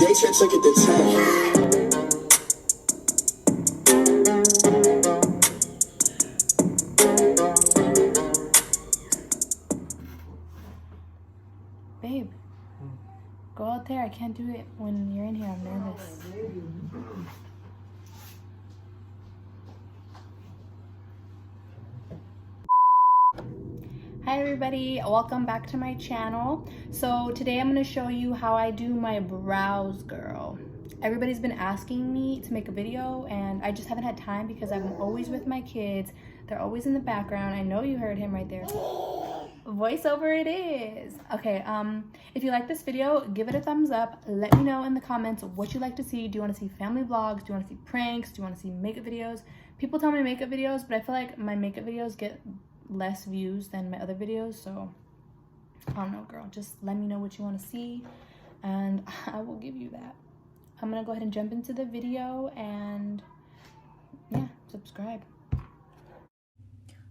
Nature took it to 10. Babe, go out there. I can't do it when you're in here. I'm nervous. Hi everybody, welcome back to my channel. So today I'm going to show you how I do my brows, girl. Everybody's been asking me to make a video and I just haven't had time because I'm always with my kids. They're always in the background. I know you heard him right there. Voiceover it is. Okay, if you like this video, give it a thumbs up. Let me know in the comments what you like to see. Do you want to see family vlogs? Do you want to see pranks? Do you want to see makeup videos? People tell me makeup videos, but I feel like my makeup videos get less views than my other videos, so I don't know, girl. Just let me know what you want to see and I will give you that. I'm gonna go ahead and jump into the video and yeah, subscribe.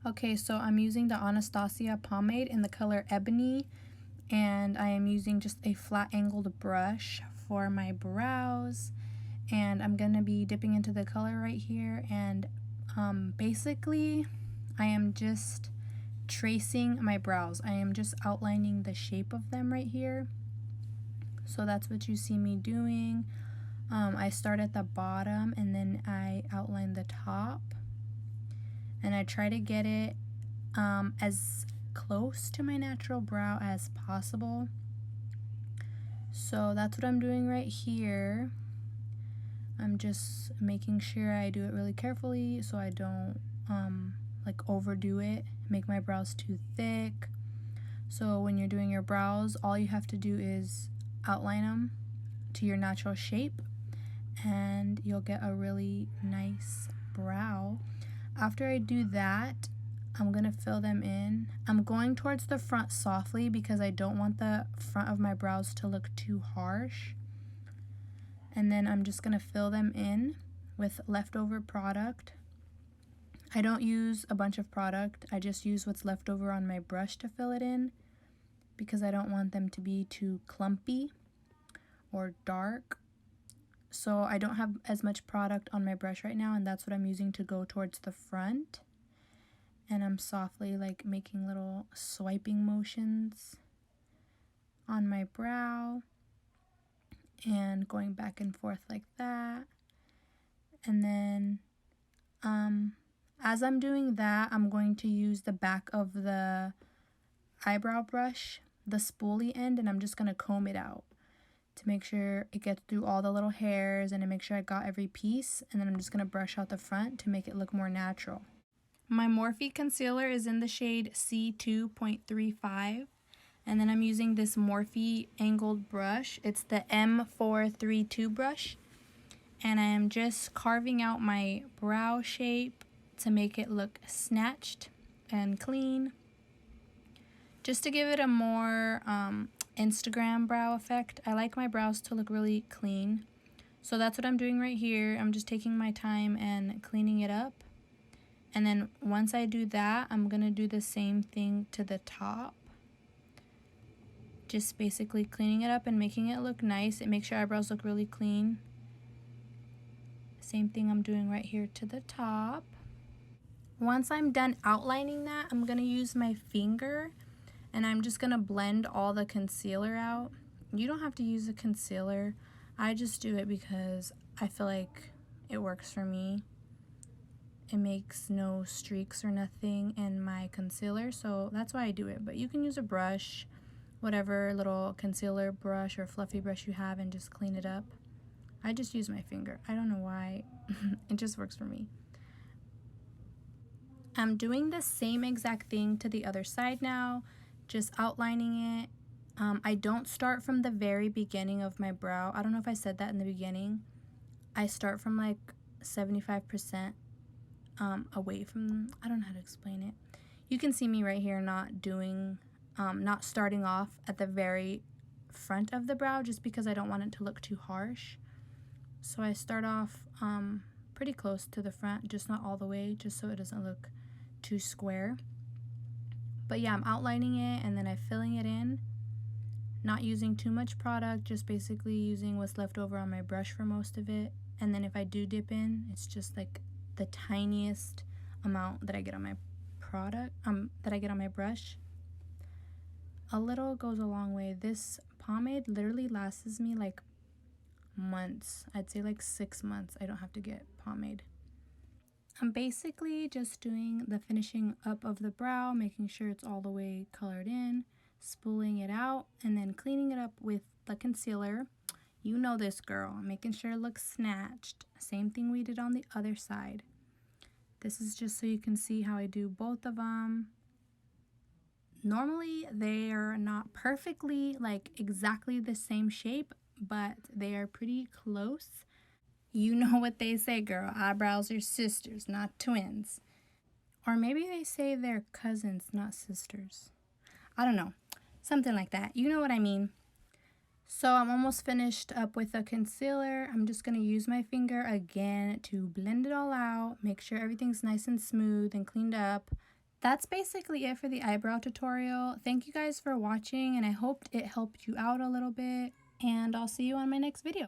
Okay, so I'm using the Anastasia pomade in the color Ebony, and I am using just a flat angled brush for my brows, and I'm gonna be dipping into the color right here, and basically I am just tracing my brows. I am just outlining the shape of them right here. So that's what you see me doing. I start at the bottom and then I outline the top. And I try to get it as close to my natural brow as possible. So that's what I'm doing right here. I'm just making sure I do it really carefully so I don't like overdo it, make my brows too thick. So when you're doing your brows, all you have to do is outline them to your natural shape and you'll get a really nice brow. After I do that, I'm gonna fill them in. I'm going towards the front softly because I don't want the front of my brows to look too harsh. And then I'm just gonna fill them in with leftover product. I don't use a bunch of product, I just use what's left over on my brush to fill it in because I don't want them to be too clumpy or dark. So I don't have as much product on my brush right now, and that's what I'm using to go towards the front. And I'm softly like making little swiping motions on my brow and going back and forth like that. And then as I'm doing that, I'm going to use the back of the eyebrow brush, the spoolie end, and I'm just going to comb it out to make sure it gets through all the little hairs and to make sure I got every piece. And then I'm just going to brush out the front to make it look more natural. My Morphe concealer is in the shade C2.35. And then I'm using this Morphe angled brush. It's the M432 brush. And I am just carving out my brow shape to make it look snatched and clean, just to give it a more Instagram brow effect. I like my brows to look really clean, so that's what I'm doing right here. I'm just taking my time and cleaning it up, and then once I do that, I'm gonna do the same thing to the top, just basically cleaning it up and making it look nice. It makes your eyebrows look really clean. Same thing I'm doing right here to the top. Once I'm done outlining that, I'm going to use my finger and I'm just going to blend all the concealer out. You don't have to use a concealer. I just do it because I feel like it works for me. It makes no streaks or nothing in my concealer, so that's why I do it. But you can use a brush, whatever little concealer brush or fluffy brush you have, and just clean it up. I just use my finger. I don't know why. It just works for me. I'm doing the same exact thing to the other side now, just outlining it. I don't start from the very beginning of my brow. I don't know if I said that in the beginning. I start from like 75% away from, I don't know how to explain it. You can see me right here not doing, not starting off at the very front of the brow just because I don't want it to look too harsh. So I start off pretty close to the front, just not all the way, just so it doesn't look too square. But yeah, I'm outlining it and then I'm filling it in. not using too much product, just basically using what's left over on my brush for most of it. And then if I do dip in, it's just like the tiniest amount that I get on my brush. A little goes a long way. This pomade literally lasts me like months. I'd say like 6 months. I don't have to get pomade. I'm basically just doing the finishing up of the brow, making sure it's all the way colored in, spooling it out, and then cleaning it up with the concealer. You know this, girl. Making sure it looks snatched. Same thing we did on the other side. This is just so you can see how I do both of them. Normally, they are not perfectly like exactly the same shape, but they are pretty close. You know what they say, girl. Eyebrows are sisters, not twins. Or maybe they say they're cousins, not sisters. I don't know. Something like that. You know what I mean. So I'm almost finished up with the concealer. I'm just going to use my finger again to blend it all out. Make sure everything's nice and smooth and cleaned up. That's basically it for the eyebrow tutorial. Thank you guys for watching, and I hope it helped you out a little bit. And I'll see you on my next video.